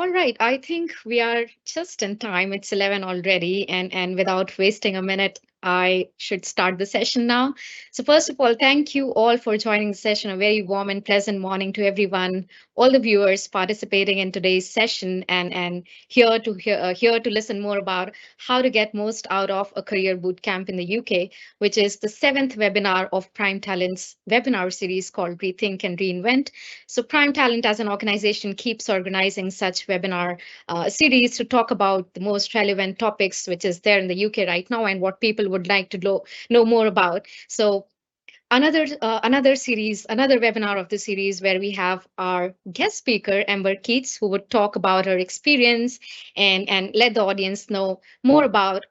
All right, I think we are just in time. It's 11 already, and without wasting a minute, I should start the session now. So first of all, thank you all for joining the session. A very warm and pleasant morning to everyone, all the viewers participating in today's session, and here to listen more about how to get most out of a career boot camp in the UK, which is the seventh webinar of Prime Talent's webinar series called Rethink and Reinvent. So Prime Talent as an organization keeps organizing such webinar series to talk about the most relevant topics which is there in the UK right now and what people would like to know more about. So another series, another webinar of the series where we have our guest speaker Amber Keats, who would talk about her experience and let the audience know more about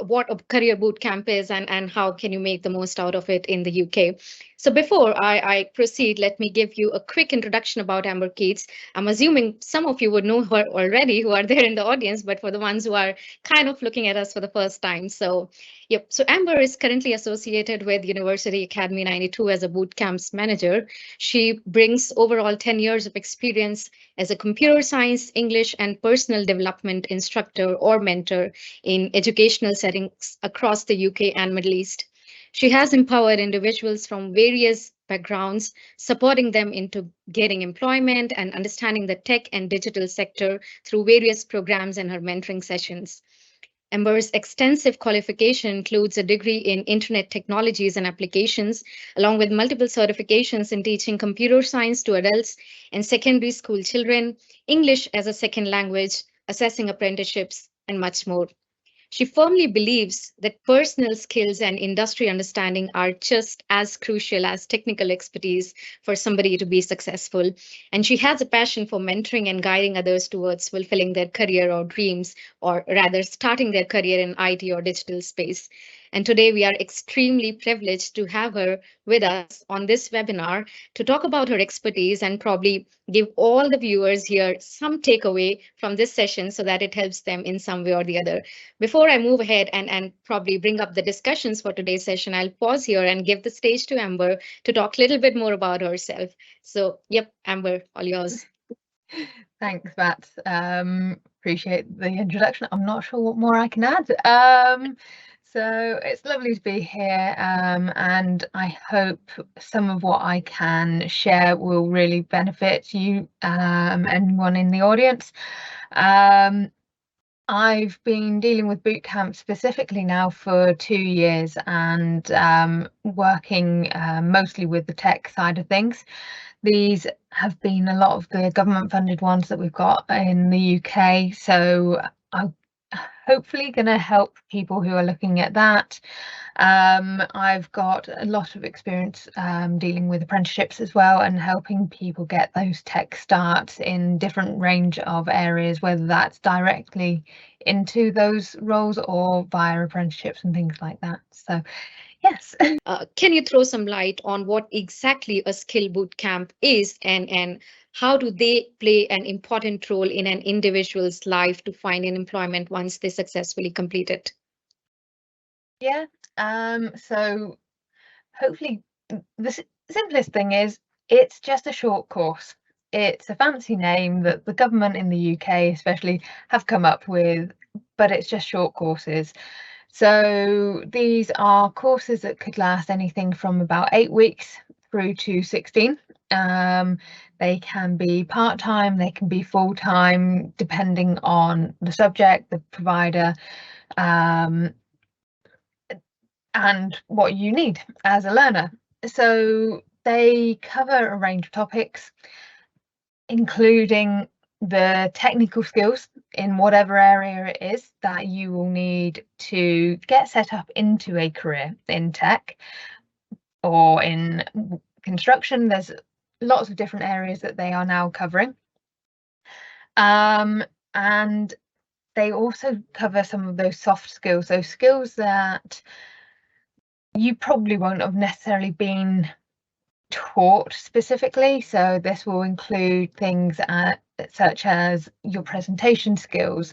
what a career boot camp is and how can you make the most out of it in the UK. So before I proceed, let me give you a quick introduction about Amber Keats. I'm assuming some of you would know her already who are there in the audience, but for the ones who are kind of looking at us for the first time. So yep. So Amber is currently associated with University Academy 92 as a Bootcamps Manager. She brings overall 10 years of experience as a computer science, English, and personal development instructor or mentor in educational settings across the UK and Middle East. She has empowered individuals from various backgrounds, supporting them into getting employment and understanding the tech and digital sector through various programs and her mentoring sessions. Amber's extensive qualification includes a degree in Internet Technologies and Applications, along with multiple certifications in teaching computer science to adults and secondary school children, English as a second language, assessing apprenticeships, and much more. She firmly believes that personal skills and industry understanding are just as crucial as technical expertise for somebody to be successful. And she has a passion for mentoring and guiding others towards fulfilling their career or dreams, or rather, starting their career in IT or digital space. And today we are extremely privileged to have her with us on this webinar to talk about her expertise and probably give all the viewers here some takeaway from this session so that it helps them in some way or the other. Before I move ahead and probably bring up the discussions for today's session, I'll pause here and give the stage to Amber to talk a little bit more about herself. So, yep, Amber, all yours. Thanks, Matt. Appreciate the introduction. I'm not sure what more I can add. So it's lovely to be here, and I hope some of what I can share will really benefit you, anyone in the audience. I've been dealing with bootcamp specifically now for 2 years and working mostly with the tech side of things. These have been a lot of the government funded ones that we've got in the UK. So I'm hopefully going to help people who are looking at that. I've got a lot of experience dealing with apprenticeships as well and helping people get those tech starts in different range of areas, whether that's directly into those roles or via apprenticeships and things like that. So yes. Can you throw some light on what exactly a skill boot camp is and how do they play an important role in an individual's life to find an employment once they successfully complete it? Yeah, so hopefully the simplest thing is it's just a short course. It's a fancy name that the government in the UK especially have come up with, but it's just short courses. So these are courses that could last anything from about 8 weeks through to 16. They can be part-time, they can be full-time, depending on the subject, the provider, and what you need as a learner. So they cover a range of topics, including the technical skills in whatever area it is that you will need to get set up into a career in tech or in construction. There's lots of different areas that they are now covering. And they also cover some of those soft skills, those skills that you probably won't have necessarily been taught specifically. So this will include things such as your presentation skills,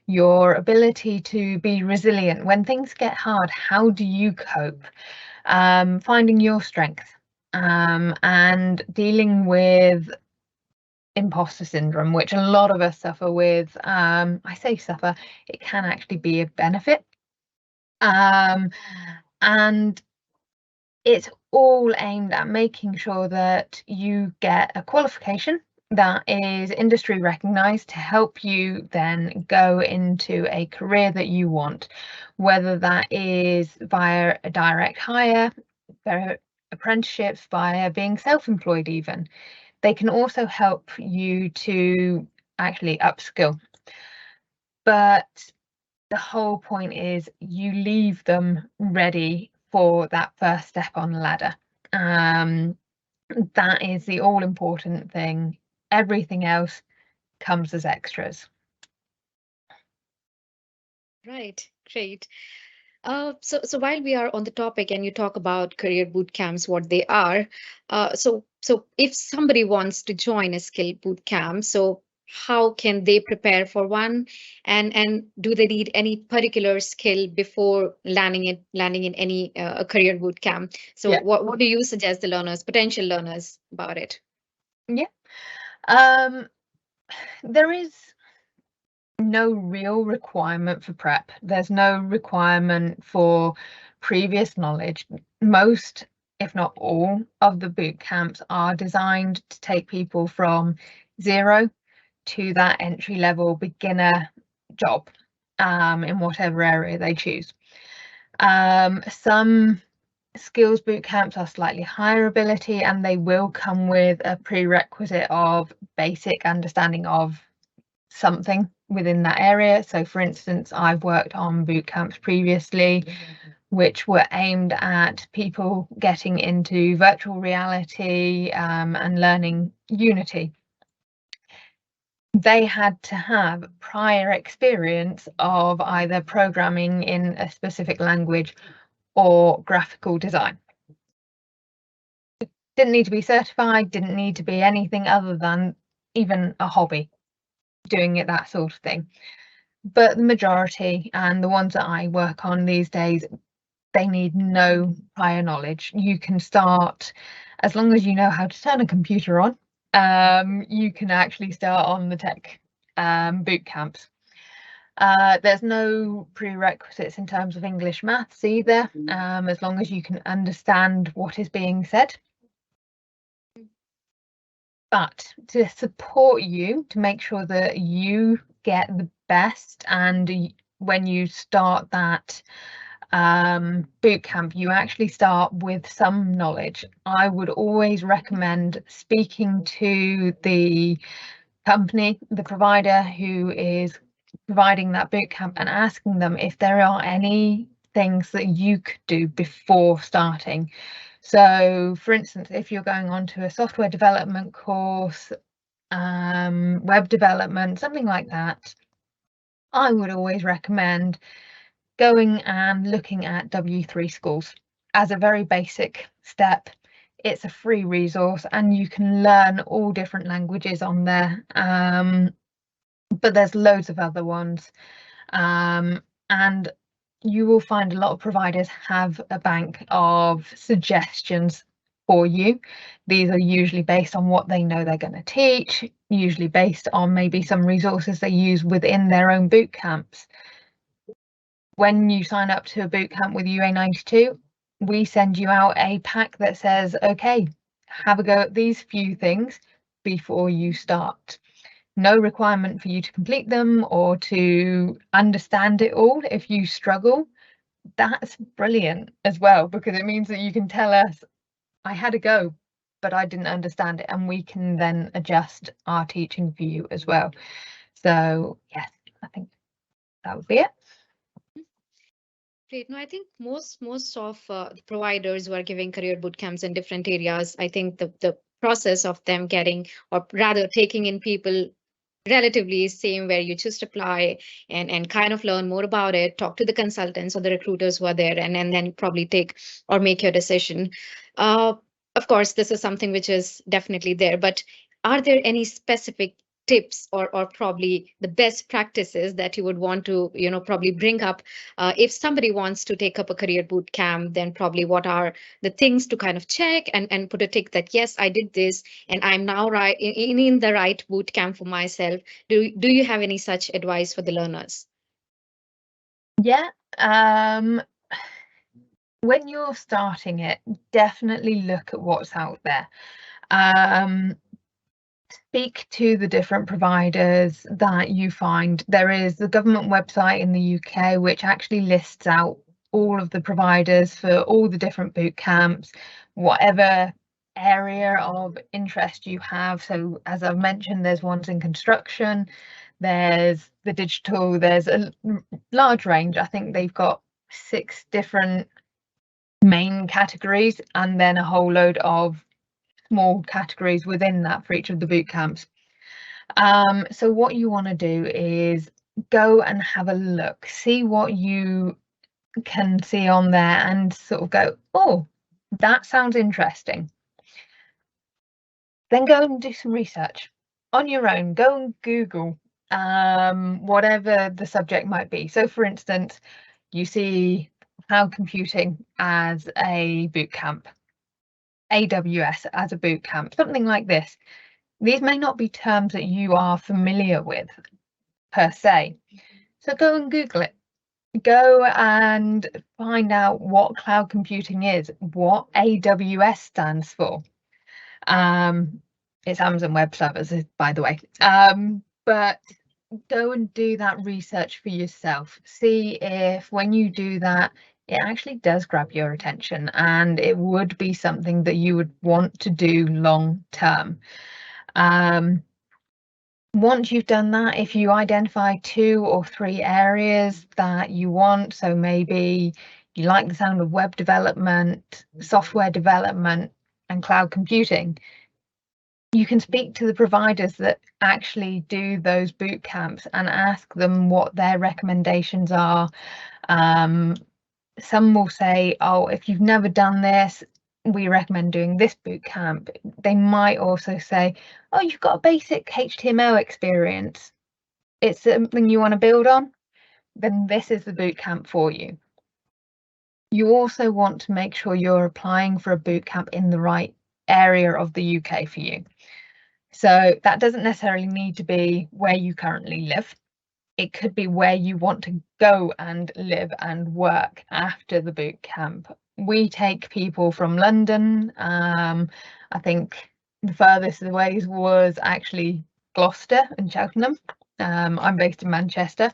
your ability to be resilient when things get hard. How do you cope? Finding your strength, and dealing with imposter syndrome, which a lot of us suffer with. I say suffer, it can actually be a benefit. And it's all aimed at making sure that you get a qualification that is industry recognized to help you then go into a career that you want, whether that is via a direct hire, via apprenticeships, via being self-employed even. They can also help you to actually upskill. But the whole point is you leave them ready for that first step on the ladder. That is the all important thing. Everything else comes as extras. Right, great. So while we are on the topic and you talk about career boot camps, what they are, so if somebody wants to join a skill boot camp, so how can they prepare for one, and do they need any particular skill before landing in any a career boot camp? So Yeah. what do you suggest the learners, potential learners, about it? Yeah. There is no real requirement for prep. There's no requirement for previous knowledge. Most, if not all, of the boot camps are designed to take people from zero to that entry level beginner job in whatever area they choose. Some skills boot camps are slightly higher ability, and they will come with a prerequisite of basic understanding of something within that area. So for instance, I've worked on boot camps previously which were aimed at people getting into virtual reality and learning Unity. They had to have prior experience of either programming in a specific language or graphical design. Didn't need to be certified, didn't need to be anything other than even a hobby, doing it, that sort of thing. But the majority, and the ones that I work on these days, they need no prior knowledge. You can start, as long as you know how to turn a computer on, you can actually start on the tech boot camps. There's no prerequisites in terms of English maths either, as long as you can understand what is being said. But to support you, to make sure that you get the best, and when you start that boot camp, you actually start with some knowledge. I would always recommend speaking to the company, the provider who is providing that boot camp, and asking them if there are any things that you could do before starting. So for instance, if you're going on to a software development course, web development, something like that, I would always recommend going and looking at W3 schools as a very basic step. It's a free resource and you can learn all different languages on there, but there's loads of other ones, and you will find a lot of providers have a bank of suggestions for you. These are usually based on what they know they're going to teach, usually based on maybe some resources they use within their own boot camps. When you sign up to a bootcamp with UA92, we send you out a pack that says, okay, have a go at these few things before you start. No requirement for you to complete them or to understand it all. If you struggle, that's brilliant as well, because it means that you can tell us, I had a go, but I didn't understand it, and we can then adjust our teaching for you as well. So yes, I think that would be it. Great. No, I think most of the providers who are giving career boot camps in different areas, I think the process of them getting, or rather taking in people relatively same, where you just apply and kind of learn more about it, talk to the consultants or the recruiters who are there, and then probably take or make your decision. Uh, of course, this is something which is definitely there, but are there any specific tips or probably the best practices that you would want to, probably bring up if somebody wants to take up a career boot camp, then probably what are the things to kind of check and put a tick that yes, I did this and I'm now right in the right boot camp for myself. Do you have any such advice for the learners? Yeah. When you're starting it, definitely look at what's out there. Speak to the different providers that you find. There is the government website in the UK which actually lists out all of the providers for all the different boot camps, whatever area of interest you have. So as I've mentioned, there's ones in construction, there's the digital, there's a large range. I think they've got 6 different main categories and then a whole load of small categories within that for each of the boot camps. So what you want to do is go and have a look, see what you can see on there and sort of go, oh, that sounds interesting. Then go and do some research on your own. Go and Google whatever the subject might be. So for instance, you see cloud computing as a boot camp, AWS as a boot camp, something like this. These may not be terms that you are familiar with per se. So go and Google it. Go and find out what cloud computing is, what AWS stands for. It's Amazon Web Services, by the way. But go and do that research for yourself. See if when you do that, it actually does grab your attention and it would be something that you would want to do long term. Once you've done that, if you identify 2 or 3 areas that you want, so maybe you like the sound of web development, software development, and cloud computing, you can speak to the providers that actually do those boot camps and ask them what their recommendations are. Some will say, oh, if you've never done this, we recommend doing this boot camp. They might also say, oh, you've got a basic HTML experience. It's something you want to build on, then this is the boot camp for you. You also want to make sure you're applying for a boot camp in the right area of the UK for you. So that doesn't necessarily need to be where you currently live. It could be where you want to go and live and work after the boot camp. We take people from London. I think the furthest away was actually Gloucester and Cheltenham. I'm based in Manchester.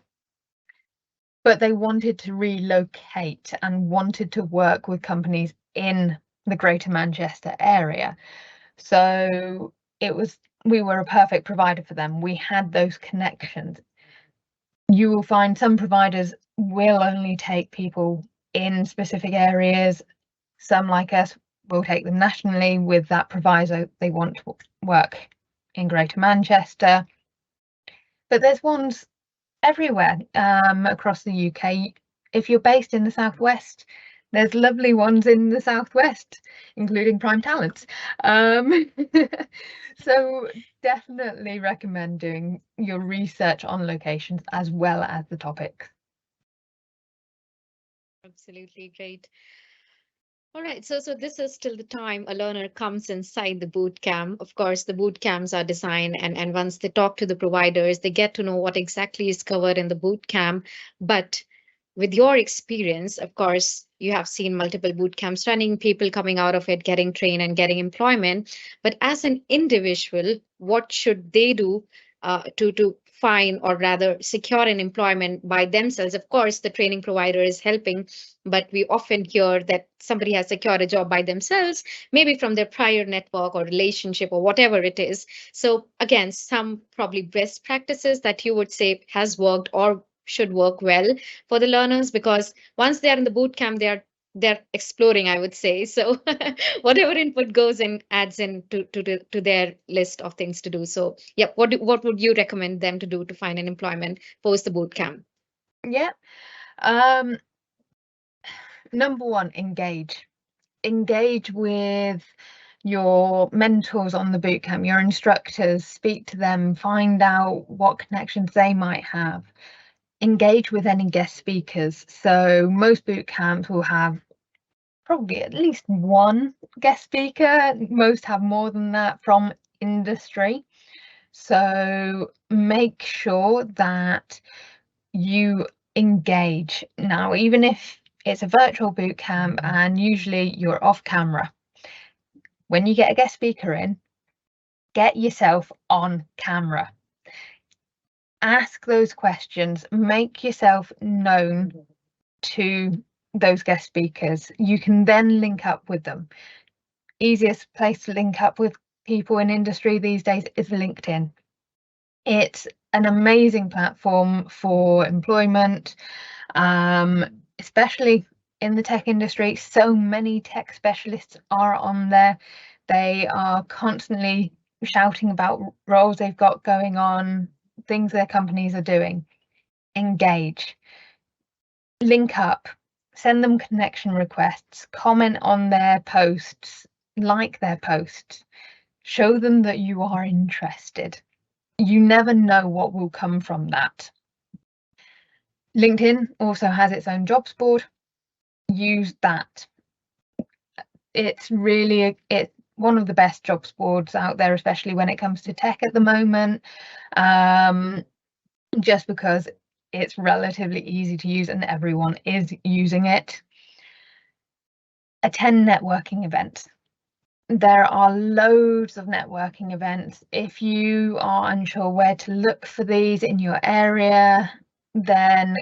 But they wanted to relocate and wanted to work with companies in the Greater Manchester area. So we were a perfect provider for them. We had those connections. You will find some providers will only take people in specific areas. Some, like us, will take them nationally with that proviso they want to work in Greater Manchester. But there's ones everywhere across the UK. If you're based in the southwest, there's lovely ones in the southwest, including Prime Talents. So definitely recommend doing your research on locations as well as the topics. Absolutely great. All right, so this is till the time a learner comes inside the boot camp. Of course, the boot camps are designed, and once they talk to the providers, they get to know what exactly is covered in the boot camp. But with your experience, of course, you have seen multiple boot camps running, people coming out of it, getting trained and getting employment. But as an individual, what should they do to find or rather secure an employment by themselves? Of course, the training provider is helping, but we often hear that somebody has secured a job by themselves, maybe from their prior network or relationship or whatever it is. So again, some probably best practices that you would say has worked or should work well for the learners, because once they are in the boot camp, they're exploring, I would say. So whatever input goes in adds in to their list of things to do. So yeah, what would you recommend them to do to find an employment post the boot camp? Yeah. Number one, engage with your mentors on the bootcamp, your instructors, speak to them, find out what connections they might have. Engage with any guest speakers. So most bootcamps will have probably at least one guest speaker. Most have more than that from industry. So make sure that you engage. Now, even if it's a virtual bootcamp and usually you're off camera, when you get a guest speaker in, get yourself on camera. Ask those questions, make yourself known to those guest speakers. You can then link up with them. Easiest place to link up with people in industry these days is LinkedIn. It's an amazing platform for employment, especially in the tech industry. So many tech specialists are on there. They are constantly shouting about roles they've got going on, things their companies are doing. Engage, link up, send them connection requests, comment on their posts, like their posts, show them that you are interested. You never know what will come from that. LinkedIn also has its own jobs board. Use that. It's really one of the best jobs boards out there, especially when it comes to tech at the moment, just because it's relatively easy to use and everyone is using it. Attend networking events. There are loads of networking events. If you are unsure where to look for these in your area, then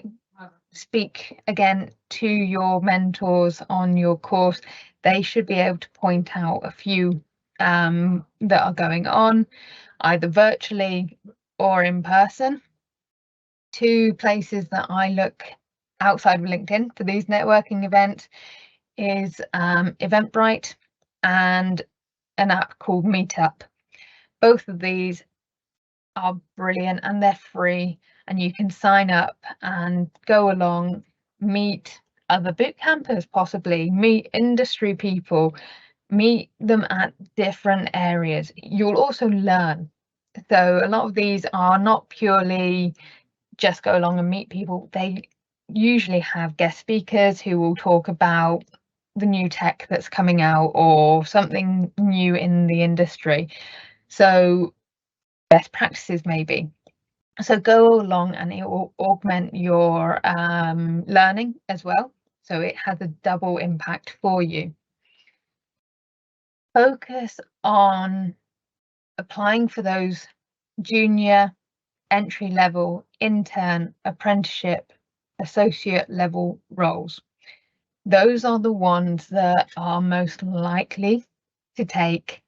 speak again to your mentors on your course. They should be able to point out a few that are going on, either virtually or in person. Two places that I look outside of LinkedIn for these networking events is Eventbrite and an app called Meetup. Both of these are brilliant and they're free, and you can sign up and go along, meet other boot campers, possibly meet industry people, meet them at different areas. You'll also learn. So a lot of these are not purely just go along and meet people. They usually have guest speakers who will talk about the new tech that's coming out or something new in the industry. So best practices maybe. So go along and it will augment your learning as well. So it has a double impact for you. Focus on applying for those junior, entry level, intern, apprenticeship, associate level roles. Those are the ones that are most likely to take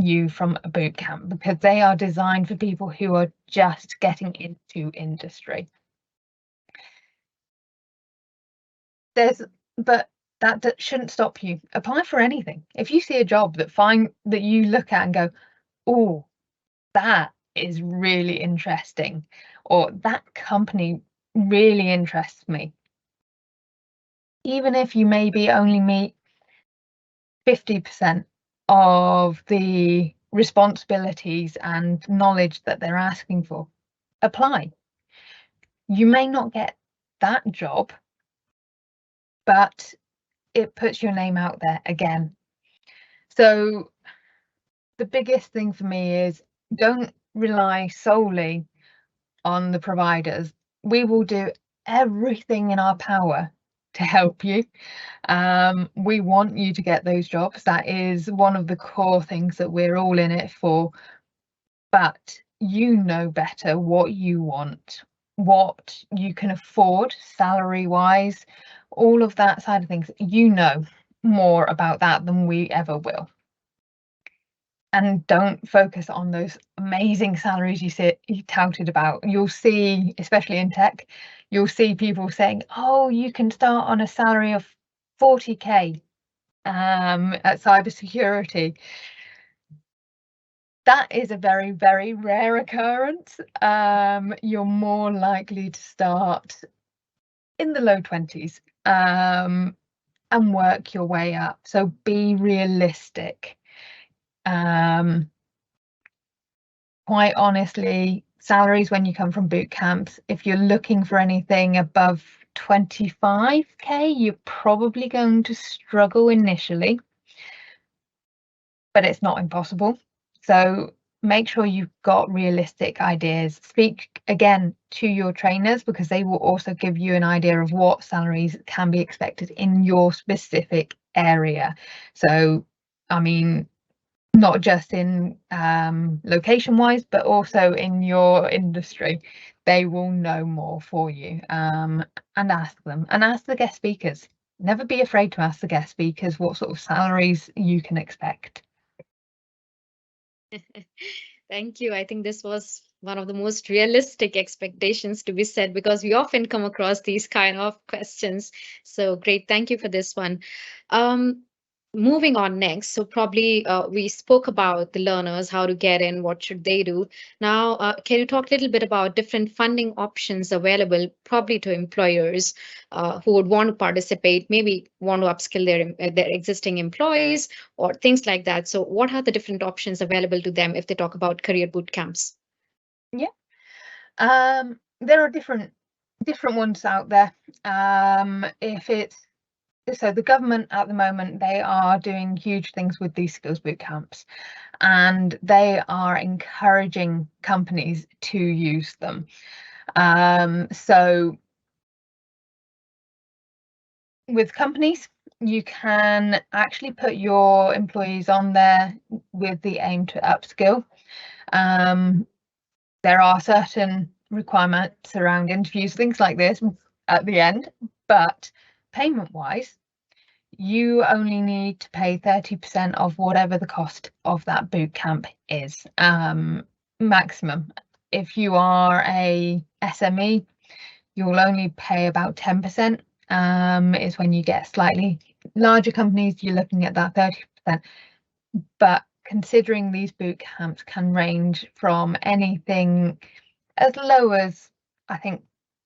you from a boot camp because they are designed for people who are just getting into industry. But that shouldn't stop you. Apply for anything. If you see a job that you look at and go, oh, that is really interesting, or that company really interests me, even if you maybe only meet 50% of the responsibilities and knowledge that they're asking for, apply. You may not get that job, but it puts your name out there again. So the biggest thing for me is don't rely solely on the providers. We will do everything in our power to help you. We want you to get those jobs. That is one of the core things that we're all in it for. But you know better what you want, what you can afford salary wise, all of that side of things. You know more about that than we ever will. And don't focus on those amazing salaries you touted about. You'll see, especially in tech, you'll see people saying, oh, you can start on a salary of 40k at cybersecurity. That is a very, very rare occurrence. You're more likely to start in the low 20s and work your way up. So be realistic. Quite honestly, salaries when you come from boot camps, if you're looking for anything above 25k, you're probably going to struggle initially, but it's not impossible. So make sure you've got realistic ideas. Speak again to your trainers, because they will also give you an idea of what salaries can be expected in your specific area. So, I mean, not just in location wise, but also in your industry. They will know more for you, and ask them, and ask the guest speakers. Never be afraid to ask the guest speakers what sort of salaries you can expect. Thank you. I think this was one of the most realistic expectations to be set, because we often come across these kind of questions. So great. Thank you for this one. Um, Moving on next. So probably we spoke about the learners, how to get in, what should they do. Now, can you talk a little bit about different funding options available probably to employers who would want to participate, maybe want to upskill their existing employees or things like that. So, what are the different options available to them if they talk about career boot camps? Yeah. There are different ones out there. If it's So the government at the moment, they are doing huge things with these skills boot camps, and they are encouraging companies to use them. So with companies, you can actually put your employees on there with the aim to upskill. There are certain requirements around interviews, things like this at the end, but payment wise, you only need to pay 30% of whatever the cost of that boot camp is, maximum. If you are a SME, you'll only pay about 10%. Is when you get slightly larger companies, you're looking at that 30%. But considering these boot camps can range from anything as low as, I think,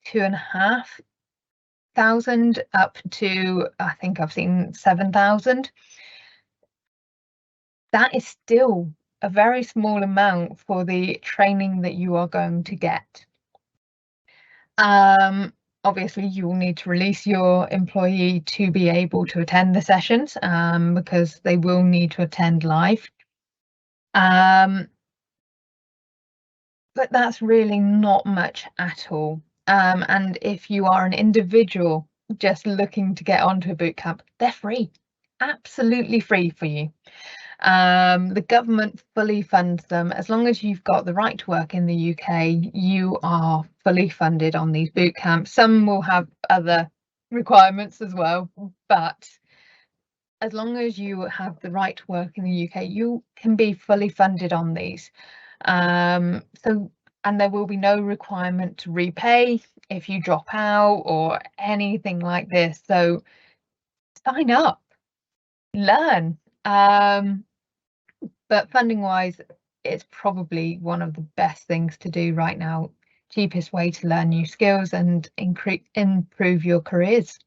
2,500 up to, I think I've seen 7,000. That is still a very small amount for the training that you are going to get. Obviously, you will need to release your employee to be able to attend the sessions, because they will need to attend live. But that's really not much at all. And if you are an individual just looking to get onto a bootcamp, they're free, absolutely free for you. The government fully funds them. As long as you've got the right to work in the UK, you are fully funded on these boot camps. Some will have other requirements as well, but as long as you have the right to work in the UK, you can be fully funded on these. And there will be no requirement to repay if you drop out or anything like this. So sign up, learn. But funding wise, it's probably one of the best things to do right now. Cheapest way to learn new skills and improve your careers.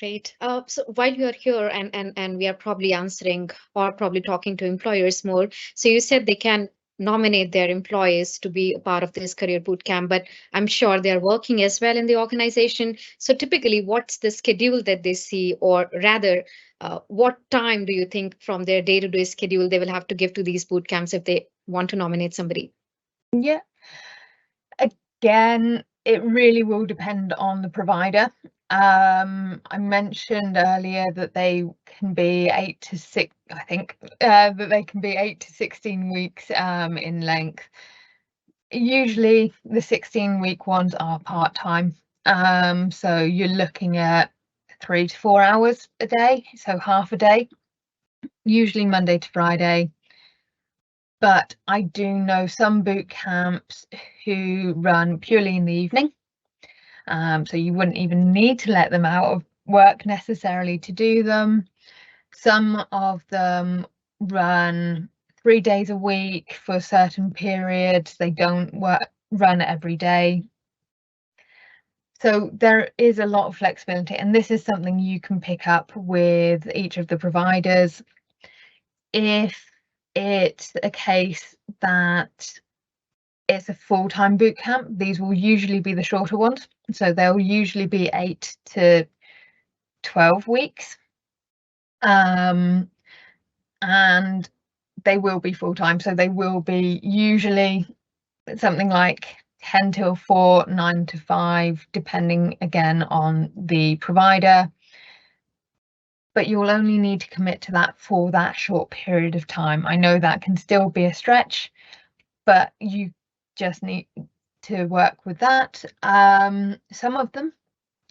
Great. So while you are here and we are probably answering or probably talking to employers more, so you said they can nominate their employees to be a part of this career boot camp, but I'm sure they're working as well in the organization. So typically, what's the schedule that they see, or rather, what time do you think from their day-to-day schedule they will have to give to these boot camps if they want to nominate somebody? Yeah, again, it really will depend on the provider. I mentioned earlier that they can be 8 to 6, I think, that they can be 8 to 16 weeks in length. Usually the 16-week ones are part-time. So you're looking at 3 to 4 hours a day, so half a day, usually Monday to Friday. But I do know some boot camps who run purely in the evening. So you wouldn't even need to let them out of work necessarily to do them. Some of them run 3 days a week for certain periods. They don't run every day. So there is a lot of flexibility, and this is something you can pick up with each of the providers. If it's a case that it's a full-time boot camp, these will usually be the shorter ones. So they'll usually be 8 to 12 weeks. And they will be full-time. So they will be usually something like 10 till 4, 9 to 5, depending again on the provider. But you'll only need to commit to that for that short period of time. I know that can still be a stretch, but you just need to work with that. Some of them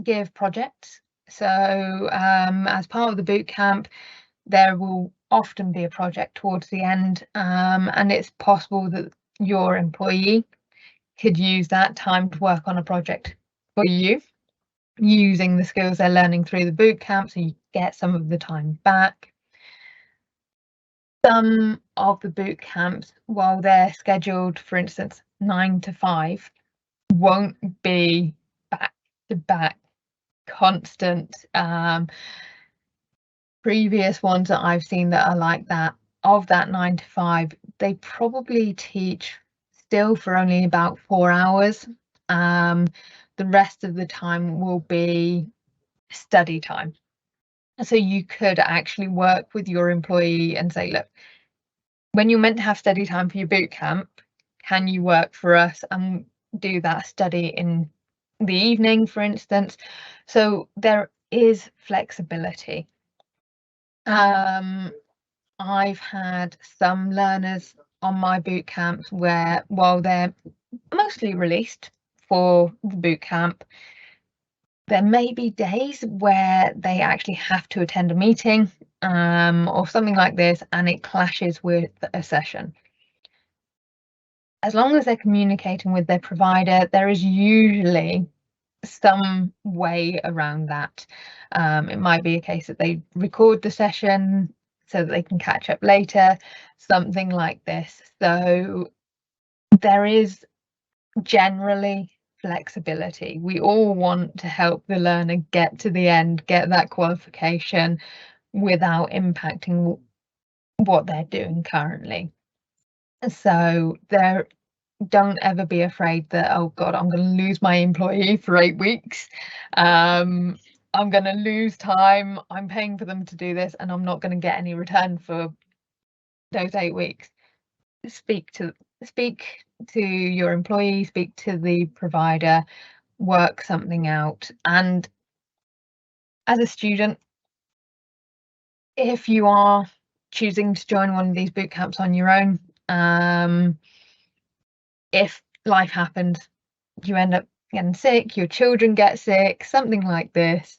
give projects. So as part of the boot camp, there will often be a project towards the end, and it's possible that your employee could use that time to work on a project for you, using the skills they're learning through the boot camp, so you get some of the time back. Some of the boot camps, while they're scheduled, for instance, 9 to 5, won't be back to back constant. Previous ones that I've seen that are like that, of that 9 to 5, they probably teach still for only about 4 hours. The rest of the time will be study time. So you could actually work with your employee and say, look, when you're meant to have study time for your boot camp, can you work for us and do that study in the evening, for instance? So there is flexibility. I've had some learners on my boot camps where, while they're mostly released for the boot camp, there may be days where they actually have to attend a meeting or something like this, and it clashes with a session. As long as they're communicating with their provider, there is usually some way around that. It might be a case that they record the session so that they can catch up later, something like this. So there is generally flexibility. We all want to help the learner get to the end, get that qualification without impacting what they're doing currently. So there, don't ever be afraid that, oh God, I'm going to lose my employee for 8 weeks. I'm going to lose time. I'm paying for them to do this and I'm not going to get any return for those 8 weeks. Speak to your employee, speak to the provider, work something out. And as a student, if you are choosing to join one of these boot camps on your own, if life happens, you end up getting sick, your children get sick, something like this,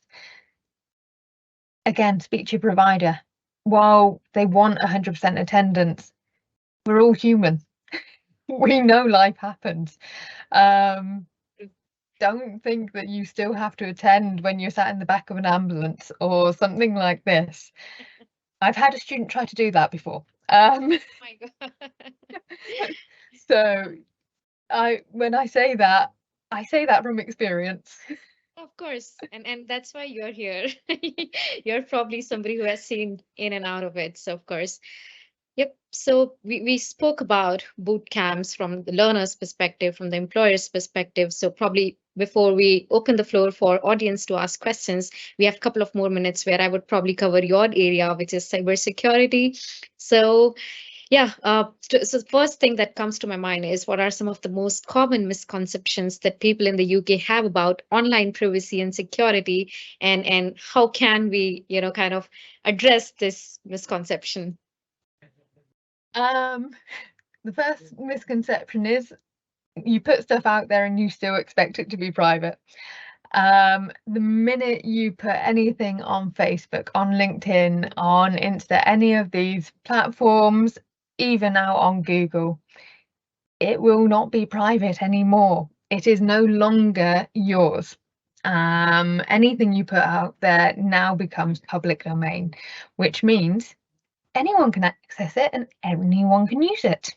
again, speak to your provider. While they want 100% attendance, we're all human. We know life happens. Don't think that you still have to attend when you're sat in the back of an ambulance or something like this. I've had a student try to do that before. Oh my God. So when I say that from experience. Of course, and that's why you're here. You're probably somebody who has seen in and out of it. So of course. Yep. So we spoke about boot camps from the learner's perspective, from the employer's perspective. So probably before we open the floor for audience to ask questions, we have a couple of more minutes where I would probably cover your area, which is cybersecurity. So yeah, so the first thing that comes to my mind is what are some of the most common misconceptions that people in the UK have about online privacy and security, and how can we, kind of address this misconception? The first misconception is you put stuff out there and you still expect it to be private. The minute you put anything on Facebook, on LinkedIn, on Insta, any of these platforms, even out on Google, it will not be private anymore. It is no longer yours. Anything you put out there now becomes public domain, which means anyone can access it and anyone can use it.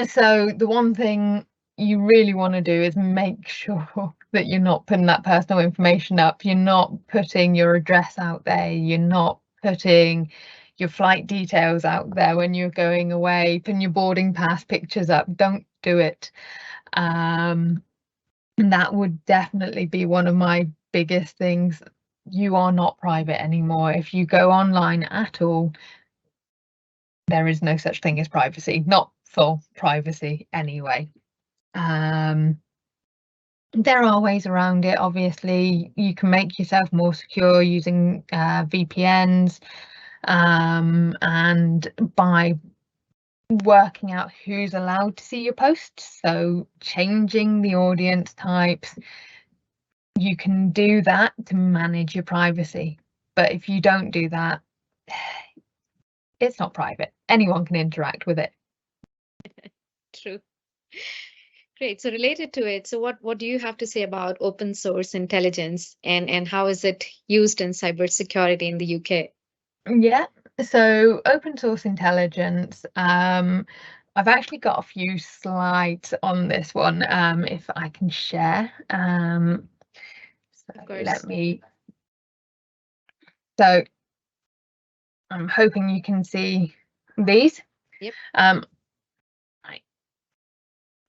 So the one thing you really want to do is make sure that you're not putting that personal information up. You're not putting your address out there. You're not putting your flight details out there when you're going away, putting your boarding pass pictures up. Don't do it. And that would definitely be one of my biggest things. You are not private anymore. If you go online at all, there is no such thing as privacy, not full privacy anyway. There are ways around it. Obviously, you can make yourself more secure using VPNs, and by working out who's allowed to see your posts, so changing the audience types, you can do that to manage your privacy. But if you don't do that, it's not private. Anyone can interact with it. True. Great. So related to it, so what do you have to say about open source intelligence and how is it used in cybersecurity in the UK? Yeah, so open source intelligence, I've actually got a few slides on this one, if I can share. Of course. Let me. So I'm hoping you can see these. Yep. Right.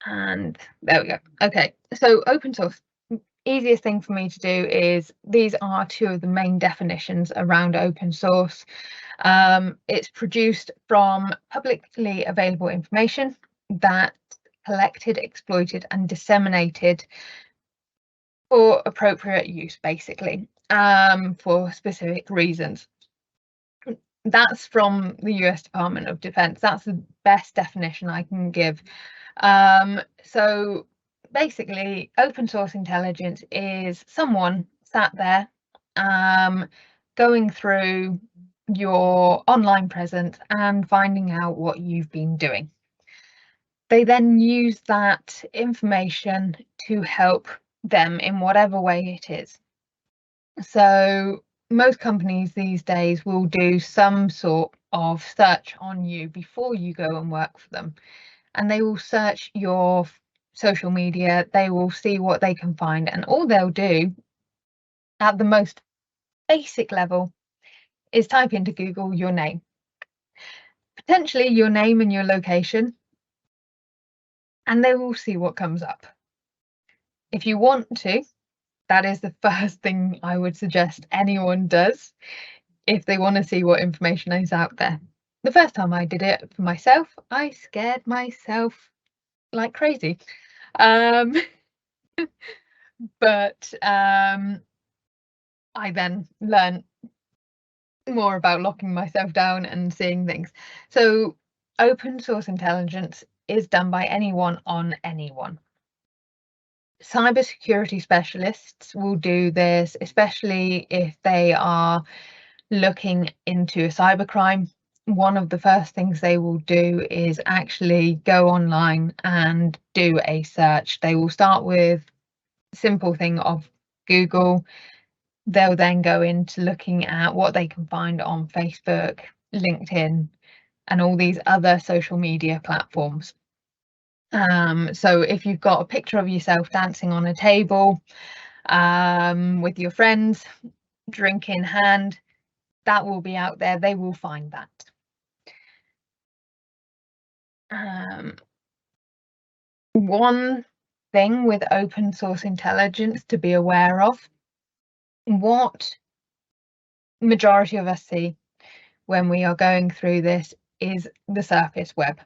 And there we go. Okay, so open source. Easiest thing for me to do is these are two of the main definitions around open source. It's produced from publicly available information that collected, exploited and disseminated for appropriate use, basically, for specific reasons. That's from the US Department of Defense. That's the best definition I can give. So basically, open source intelligence is someone sat there going through your online presence and finding out what you've been doing. They then use that information to help them in whatever way it is. So most companies these days will do some sort of search on you before you go and work for them, and they will search your social media, they will see what they can find, and all they'll do at the most basic level is type into Google your name, potentially your name and your location, and they will see what comes up. If you want to, that is the first thing I would suggest anyone does if they want to see what information is out there. The first time I did it for myself, I scared myself like crazy. But I then learned more about locking myself down and seeing things. So open source intelligence is done by anyone on anyone. Cybersecurity specialists will do this, especially if they are looking into a cybercrime. One of the first things they will do is actually go online and do a search. They will start with a simple thing of Google. They'll then go into looking at what they can find on Facebook, LinkedIn, and all these other social media platforms. So if you've got a picture of yourself dancing on a table with your friends, drink in hand, that will be out there. They will find that. One thing with open source intelligence to be aware of, what majority of us see when we are going through this is the surface web.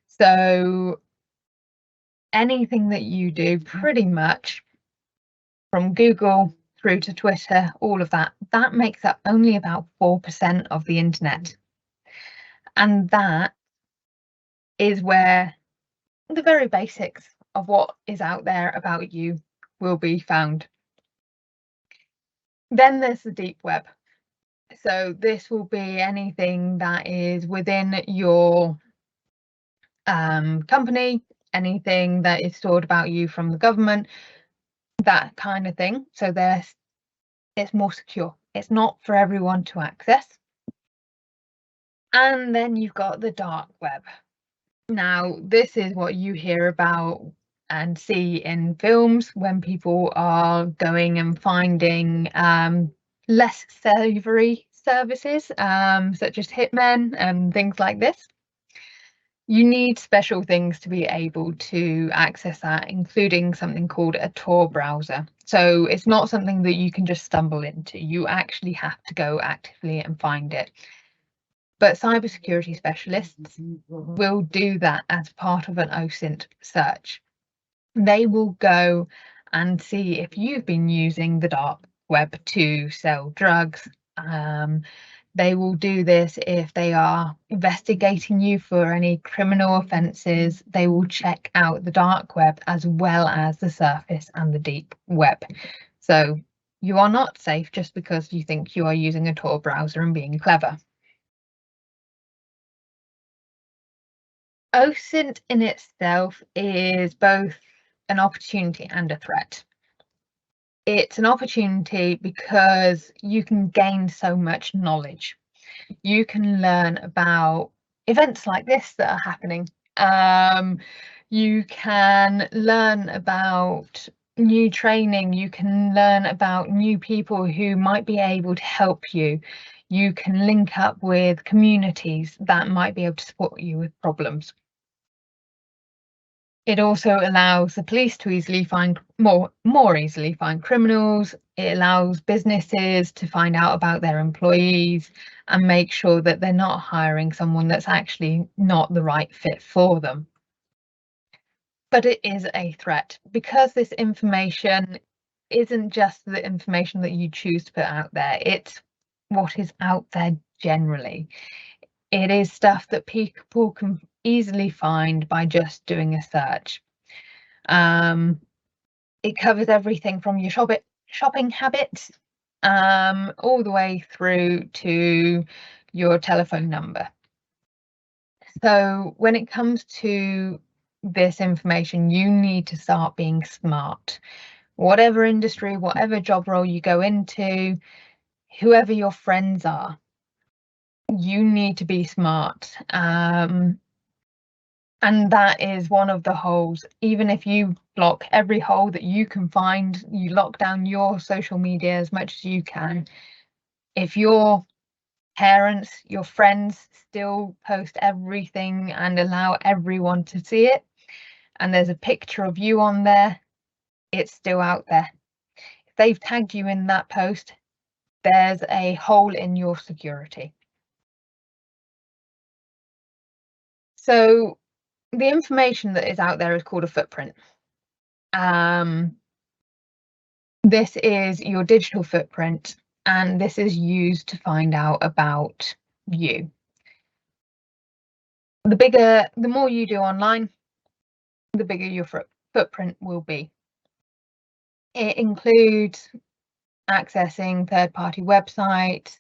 So anything that you do, pretty much from Google through to Twitter, all of that, that makes up only about 4% of the internet. And that is where the very basics of what is out there about you will be found. Then there's the deep web. So this will be anything that is within your company, anything that is stored about you from the government, that kind of thing. So it's more secure. It's not for everyone to access. And then you've got the dark web. Now, this is what you hear about and see in films when people are going and finding less savoury services, such as hitmen and things like this. You need special things to be able to access that, including something called a Tor browser. So it's not something that you can just stumble into. You actually have to go actively and find it. But cybersecurity specialists will do that as part of an OSINT search. They will go and see if you've been using the dark web to sell drugs. They will do this if they are investigating you for any criminal offences. They will check out the dark web as well as the surface and the deep web. So you are not safe just because you think you are using a Tor browser and being clever. OSINT in itself is both an opportunity and a threat. It's an opportunity because you can gain so much knowledge. You can learn about events like this that are happening. You can learn about new training. You can learn about new people who might be able to help you. You can link up with communities that might be able to support you with problems. It also allows the police to easily find more easily find criminals. It allows businesses to find out about their employees and make sure that they're not hiring someone that's actually not the right fit for them. But it is a threat because this information isn't just the information that you choose to put out there. It's what is out there generally. It is stuff that people can easily find by just doing a search. It covers everything from your shopping habits all the way through to your telephone number. So when it comes to this information, you need to start being smart. Whatever industry, whatever job role you go into, whoever your friends are, you need to be smart. And that is one of the holes. Even if you block every hole that you can find, you lock down your social media as much as you can. If your parents, your friends still post everything and allow everyone to see it, and there's a picture of you on there, it's still out there. If they've tagged you in that post, there's a hole in your security. So the information that is out there is called a footprint. This is your digital footprint, and this is used to find out about you. The more you do online, the bigger your footprint will be. It includes accessing third-party websites,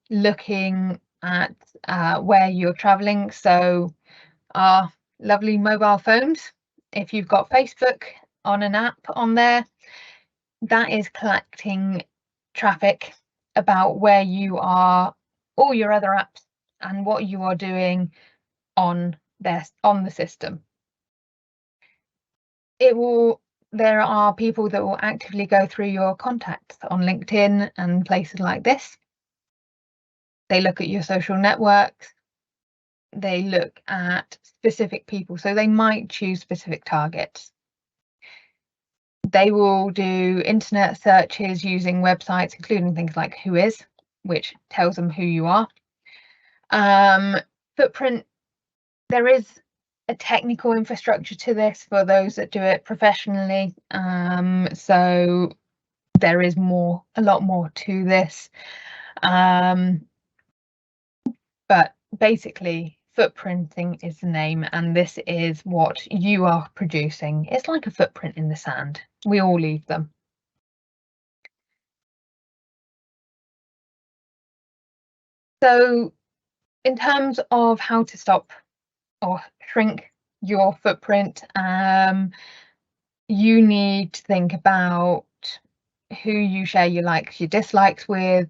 looking at where you're traveling. So our lovely mobile phones, if you've got Facebook on an app on there, that is collecting traffic about where you are, all your other apps, and what you are doing on the system. There are people that will actively go through your contacts on LinkedIn and places like this. They look at your social networks. They look at specific people, so they might choose specific targets. They will do internet searches using websites, including things like Whois, which tells them who you are. Footprint, there is a technical infrastructure to this for those that do it professionally. So there is a lot more to this. But basically, footprinting is the name, and this is what you are producing. It's like a footprint in the sand. We all leave them. So in terms of how to stop or shrink your footprint, you need to think about who you share your likes, your dislikes with.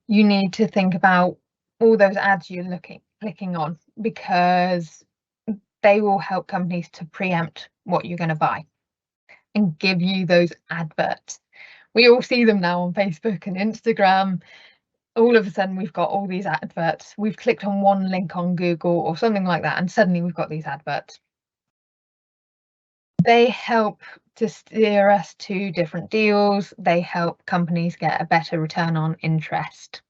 You need to think about all those ads you're clicking on, because they will help companies to preempt what you're going to buy and give you those adverts. We all see them now on Facebook and Instagram. all of a sudden we've got all these adverts. We've clicked on one link on Google or something like that, and suddenly we've got these adverts. They help to steer us to different deals. They help companies get a better return on interest.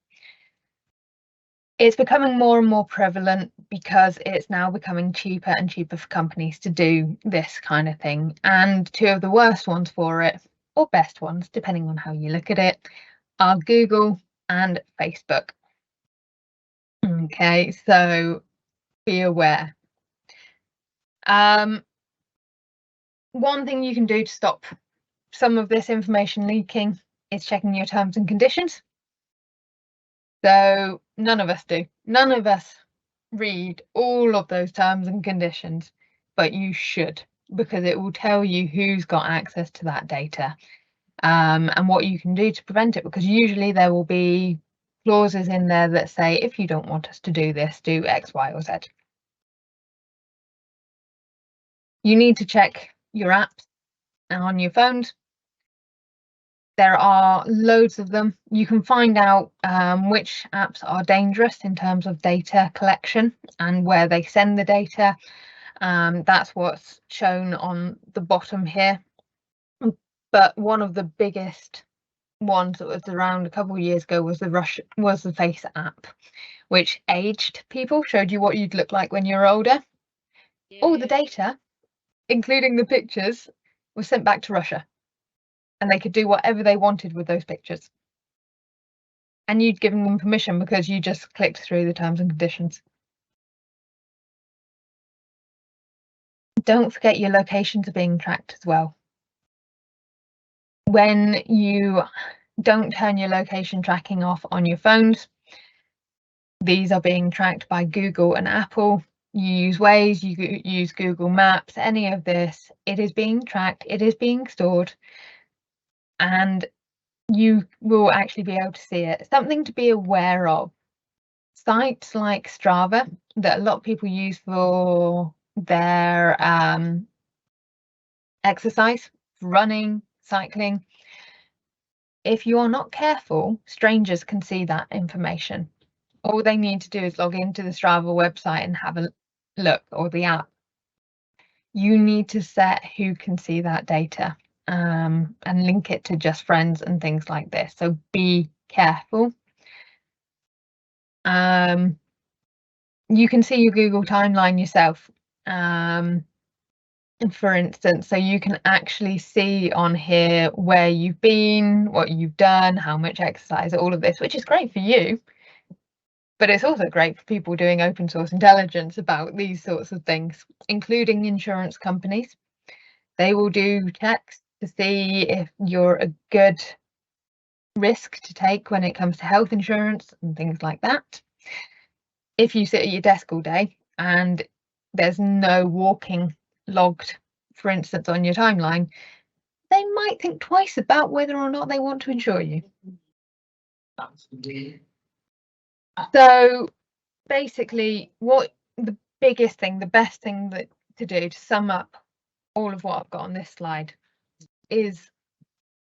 It's becoming more and more prevalent because it's now becoming cheaper and cheaper for companies to do this kind of thing. And two of the worst ones for it, or best ones, depending on how you look at it, are Google and Facebook. Okay, so be aware. One thing you can do to stop some of this information leaking is checking your terms and conditions. So none of us do. None of us read all of those terms and conditions, but you should, because it will tell you who's got access to that data, and what you can do to prevent it, because usually there will be clauses in there that say, if you don't want us to do this, do X, Y, or Z. You need to check your apps on your phones. There are loads of them. You can find out which apps are dangerous in terms of data collection and where they send the data. That's what's shown on the bottom here. But one of the biggest ones that was around a couple of years ago was the Face app, which aged people, showed you what you'd look like when you're older. All the data, including the pictures, was sent back to Russia, and they could do whatever they wanted with those pictures. And you'd given them permission because you just clicked through the terms and conditions. Don't forget your locations are being tracked as well. When you don't turn your location tracking off on your phones, these are being tracked by Google and Apple. You use Waze, you use Google Maps, any of this, it is being tracked, it is being stored, and you will actually be able to see it. Something to be aware of. Sites like Strava, that a lot of people use for their exercise, running, cycling. If you are not careful, strangers can see that information. All they need to do is log into the Strava website and have a look, or the app. You need to set who can see that data, and link it to just friends and things like this. So be careful. You can see your Google timeline yourself, for instance, so you can actually see on here where you've been, what you've done, how much exercise, all of this, which is great for you. But it's also great for people doing open source intelligence about these sorts of things, including insurance companies. They will do checks to see if you're a good risk to take when it comes to health insurance and things like that. If you sit at your desk all day and there's no walking logged, for instance, on your timeline, they might think twice about whether or not they want to insure you. So basically, what the biggest thing, the best thing that to do to sum up all of what I've got on this slide is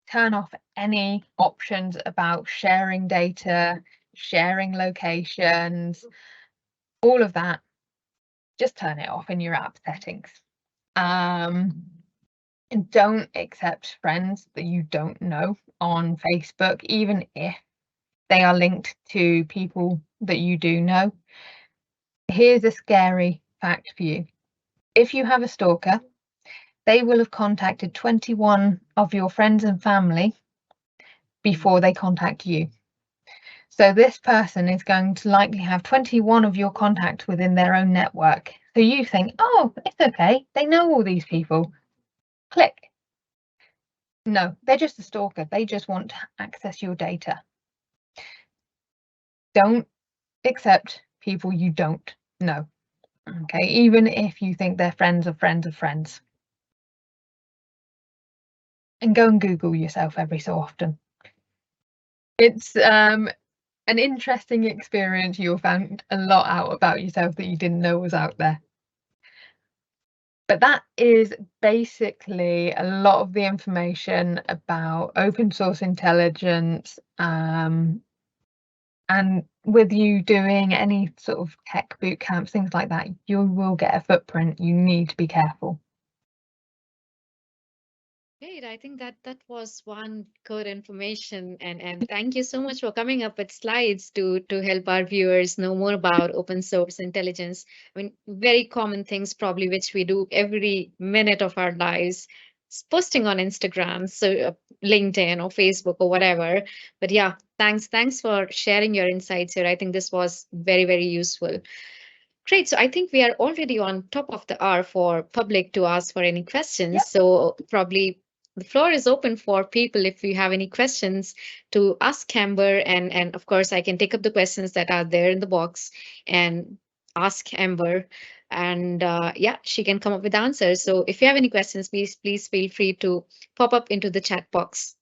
turn off any options about sharing data, sharing locations, all of that. Just turn it off in your app settings. And don't accept friends that you don't know on Facebook, even if they are linked to people that you do know. Here's a scary fact for you. If you have a stalker, they will have contacted 21 of your friends and family before they contact you. So this person is going to likely have 21 of your contacts within their own network. So you think, oh, it's okay, they know all these people. Click. No, they're just a stalker. They just want to access your data. Don't accept people you don't know. Okay, even if you think they're friends of friends of friends. And go and Google yourself every so often. It's an interesting experience. You'll find a lot out about yourself that you didn't know was out there. But that is basically a lot of the information about open source intelligence, And with you doing any sort of tech boot camps, things like that, you will get a footprint. You need to be careful. Great. I think that was one good information, and thank you so much for coming up with slides to help our viewers know more about open source intelligence. I mean, very common things probably which we do every minute of our lives, posting on Instagram, so LinkedIn or Facebook or whatever. But yeah, thanks for sharing your insights here. I think this was very useful. Great. So I think we are already on top of the hour for public to ask for any questions. Yep. So probably the floor is open for people if you have any questions to ask Amber. And of course, I can take up the questions that are there in the box and ask Amber. And yeah, she can come up with answers. So if you have any questions, please feel free to pop up into the chat box.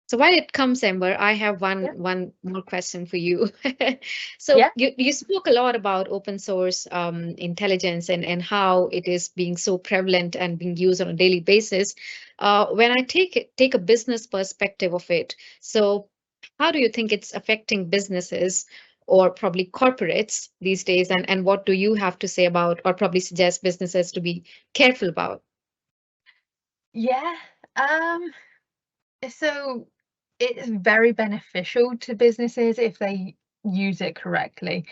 So while it comes, Amber, I have Yep. one more question for you. So Yeah. you spoke a lot about open source intelligence and how it is being so prevalent and being used on a daily basis. When I take a business perspective of it, so how do you think it's affecting businesses or probably corporates these days? And what do you have to say about or probably suggest businesses to be careful about? Yeah. So it's very beneficial to businesses if they use it correctly.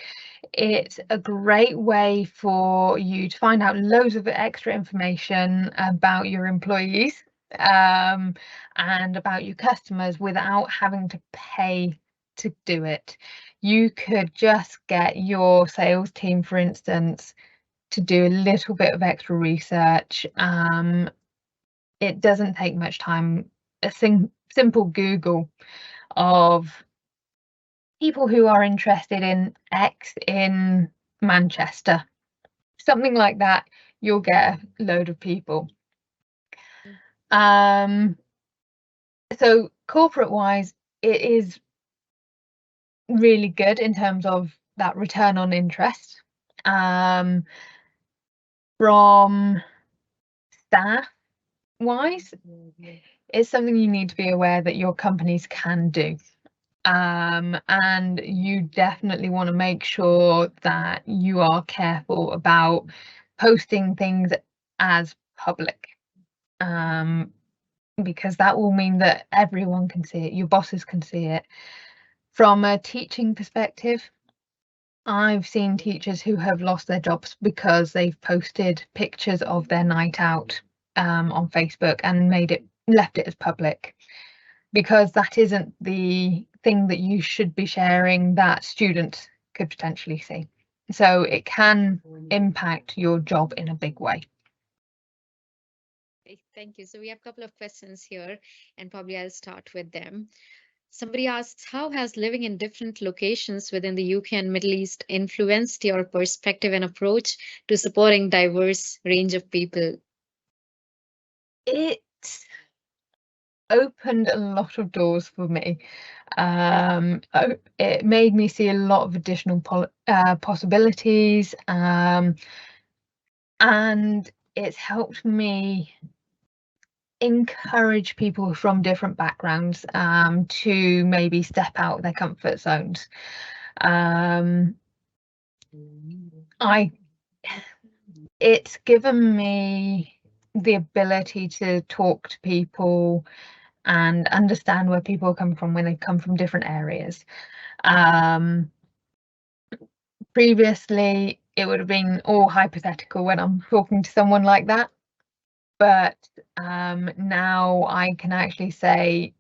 It's a great way for you to find out loads of extra information about your employees, and about your customers without having to pay to do it. You could just get your sales team, for instance, to do a little bit of extra research. It doesn't take much time. A simple Google of people who are interested in X in Manchester, something like that, you'll get a load of people. So corporate wise, it is really good in terms of that return on interest. From staff wise, it's something you need to be aware that your companies can do. And you definitely want to make sure that you are careful about posting things as public, because that will mean that everyone can see it, your bosses can see it. From a teaching perspective, I've seen teachers who have lost their jobs because they've posted pictures of their night out on Facebook and left it as public, because that isn't the thing that you should be sharing that students could potentially see. So it can impact your job in a big way. Okay, thank you. So we have a couple of questions here, and probably I'll start with them. Somebody asks, how has living in different locations within the UK and Middle East influenced your perspective and approach to supporting diverse range of people? It opened a lot of doors for me. It made me see a lot of additional possibilities, and it's helped me encourage people from different backgrounds to maybe step out their comfort zones. It's given me the ability to talk to people and understand where people come from when they come from different areas. Previously, it would have been all hypothetical when I'm talking to someone like that, but now I can actually say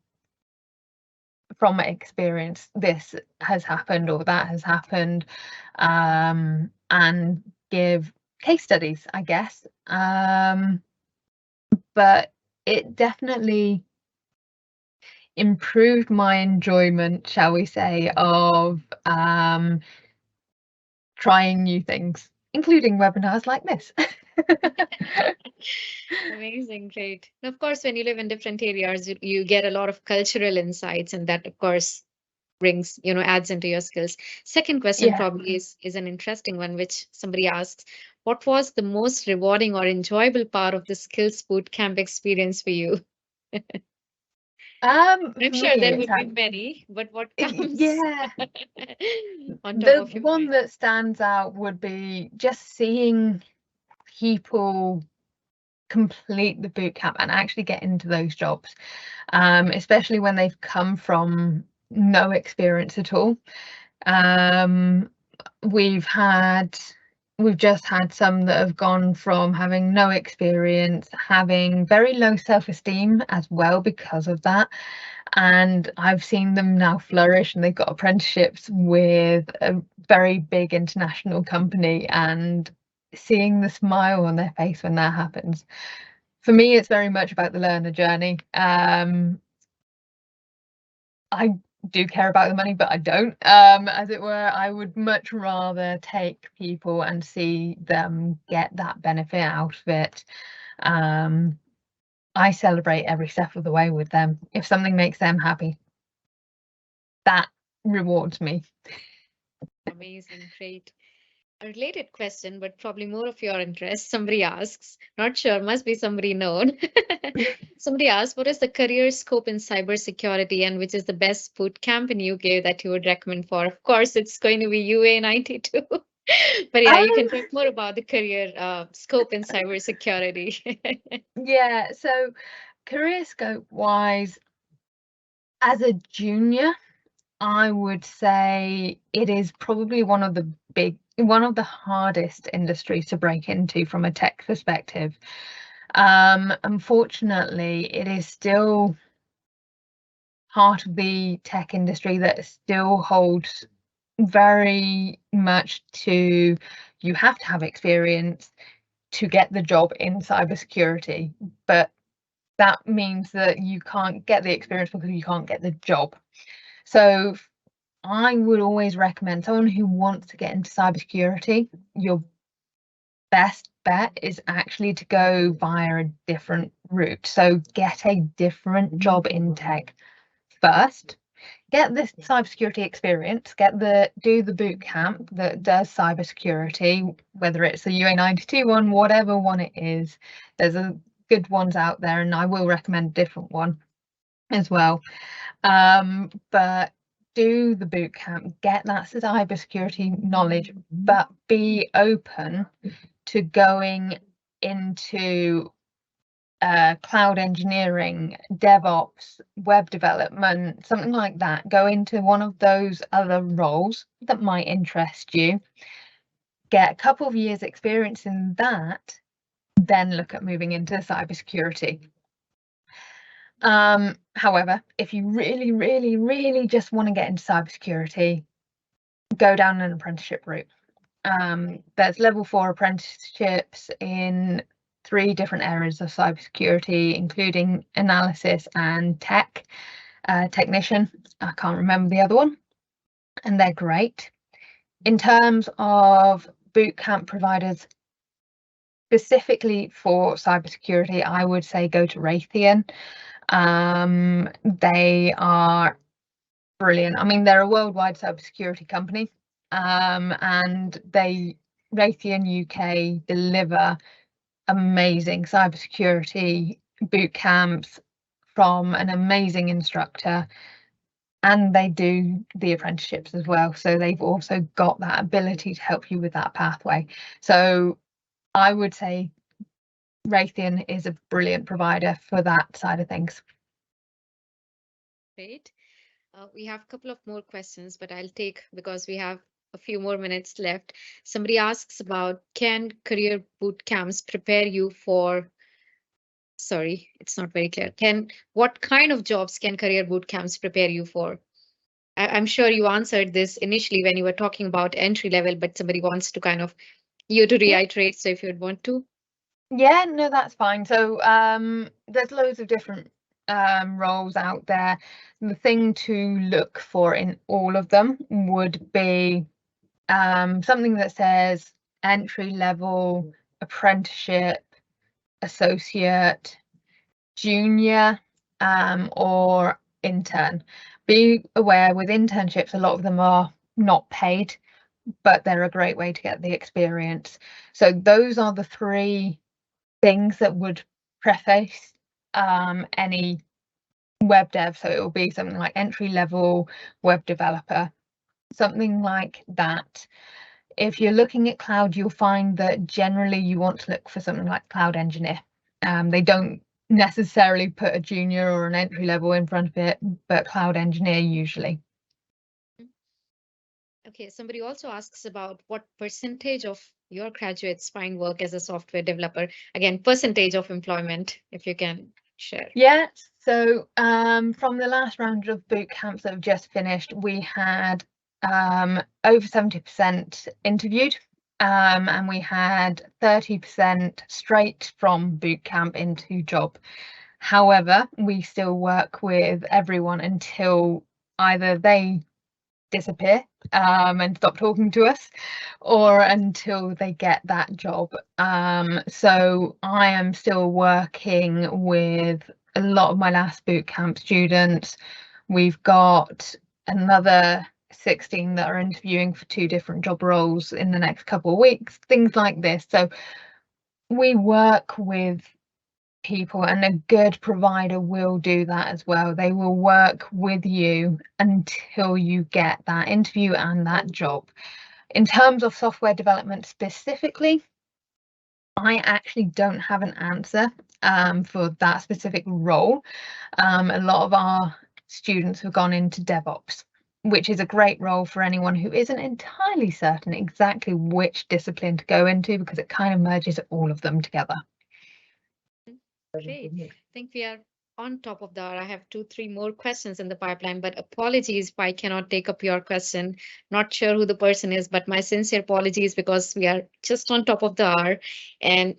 from experience, this has happened or that has happened, and give case studies, I guess. But it definitely improved my enjoyment, shall we say, of trying new things, including webinars like this. Amazing, great. And of course, when you live in different areas, you get a lot of cultural insights, and that, of course, brings, adds into your skills. Second question Yeah. probably is an interesting one, which somebody asks, what was the most rewarding or enjoyable part of the skills bootcamp experience for you? I'm For sure me, there it's would be many, but what comes yeah. on top The of your one mind? that stands out would be just seeing people complete the boot camp and actually get into those jobs, especially when they've come from no experience at all. We've just had some that have gone from having no experience, having very low self-esteem as well because of that, and I've seen them now flourish, and they've got apprenticeships with a very big international company, and seeing the smile on their face when that happens. For me, it's very much about the learner journey. I do care about the money, but I don't, as it were. I would much rather take people and see them get that benefit out of it. I celebrate every step of the way with them. If something makes them happy, that rewards me. Amazing, great. A related question, but probably more of your interest. Somebody asks, not sure, must be somebody known. Somebody asks, what is the career scope in cybersecurity and which is the best boot camp in UK that you would recommend for? Of course, it's going to be UA 92. But yeah, you Um, can talk more about the career scope in cybersecurity. yeah, so career scope wise, as a junior, I would say it is probably one of the hardest industries to break into from a tech perspective. Unfortunately, it is still part of the tech industry that still holds very much to, you have to have experience to get the job in cybersecurity, but that means that you can't get the experience because you can't get the job. So I would always recommend someone who wants to get into cybersecurity, your best bet is actually to go via a different route. So get a different job in tech first. Get this cybersecurity experience, do the boot camp that does cybersecurity, whether it's the UA92 one, whatever one it is. There's a good ones out there, and I will recommend a different one as well. But do the boot camp, get that cybersecurity knowledge, but be open to going into cloud engineering, DevOps, web development, something like that. Go into one of those other roles that might interest you. Get a couple of years experience in that, then look at moving into cybersecurity. However, if you really, really, really just want to get into cybersecurity, go down an apprenticeship route. There's level 4 apprenticeships in 3 different areas of cybersecurity, including analysis and technician. I can't remember the other one, and they're great. In terms of bootcamp providers specifically for cybersecurity, I would say go to Raytheon. They are brilliant. I mean, they're a worldwide cybersecurity company, and Raytheon UK deliver amazing cybersecurity boot camps from an amazing instructor, and they do the apprenticeships as well. So they've also got that ability to help you with that pathway. So I would say Raytheon is a brilliant provider for that side of things. Great. We have a couple of more questions, but I'll take because we have a few more minutes left. Somebody asks about, can career boot camps prepare you for, sorry, it's not very clear. What kind of jobs can career boot camps prepare you for? I'm sure you answered this initially when you were talking about entry level, but somebody wants to kind of you to reiterate. So if you'd want to. Yeah, no, that's fine. So there's loads of different roles out there. The thing to look for in all of them would be something that says entry level, apprenticeship, associate, junior, or intern. Be aware with internships, a lot of them are not paid, but they're a great way to get the experience. So those are the 3 things that would preface any web dev, so it will be something like entry-level web developer, something like that. If you're looking at cloud, you'll find that generally you want to look for something like cloud engineer. They don't necessarily put a junior or an entry level in front of it, but cloud engineer usually. Okay, somebody also asks about what percentage of your graduates find work as a software developer. Again, percentage of employment, if you can share. Yeah, so from the last round of boot camps that have just finished, we had over 70% interviewed, and we had 30% straight from boot camp into job. However, we still work with everyone until either they disappear and stop talking to us, or until they get that job. So I am still working with a lot of my last bootcamp students. We've got another 16 that are interviewing for 2 different job roles in the next couple of weeks, things like this. So we work with people, and a good provider will do that as well. They will work with you until you get that interview and that job. In terms of software development specifically, I actually don't have an answer for that specific role. A lot of our students have gone into DevOps, which is a great role for anyone who isn't entirely certain exactly which discipline to go into, because it kind of merges all of them together. Great. I think we are on top of that. I have 2, 3 more questions in the pipeline, but apologies if I cannot take up your question. Not sure who the person is, but my sincere apologies because we are just on top of the hour.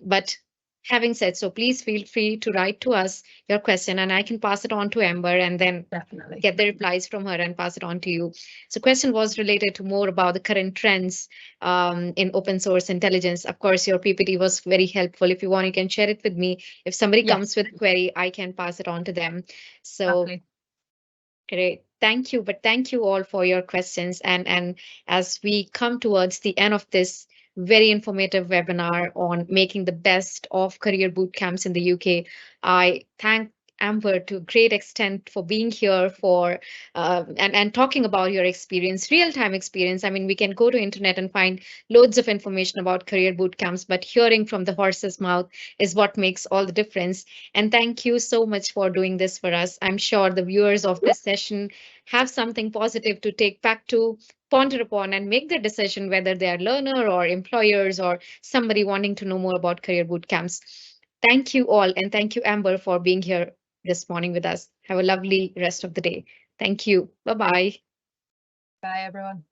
But having said so, please feel free to write to us your question, and I can pass it on to Amber and then Definitely get the replies from her and pass it on to you. So question was related to more about the current trends in open source intelligence. Of course, your PPT was very helpful. If you want, you can share it with me. If somebody comes with a query, I can pass it on to them. So Lovely. Great. Thank you. But thank you all for your questions. And as we come towards the end of this very informative webinar on making the best of career boot camps in the UK, I thank Amber to a great extent for being here for and talking about your experience, real-time experience. I mean, we can go to internet and find loads of information about career boot camps, but hearing from the horse's mouth is what makes all the difference. And thank you so much for doing this for us. I'm sure the viewers of this session have something positive to take back to ponder upon and make their decision whether they are learner or employers or somebody wanting to know more about career boot camps. Thank you all, and thank you, Amber, for being here this morning with us. Have a lovely rest of the day. Thank you. Bye-bye. Bye, everyone.